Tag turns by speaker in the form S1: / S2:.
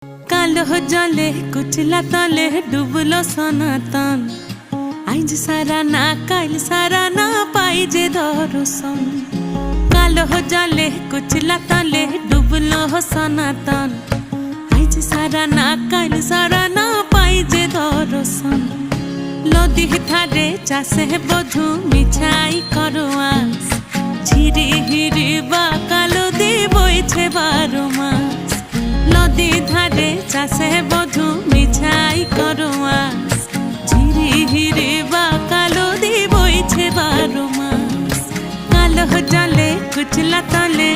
S1: কালো জলে কুচলা তলে ডুবলো সনাতন। আইজ সারা না কাল সারা না পাই যে দর্শন। কালো জলে কুচলা তলে ডুবলো সনাতন। আইজ সারা না কাল সারা না পাই যে দর্শন। নদী ধারে চাষে বধু মিছাই করো আস। ঝিরি হিরি বা কালো দি বইছে 12 মাস। নদী ধারে চাষে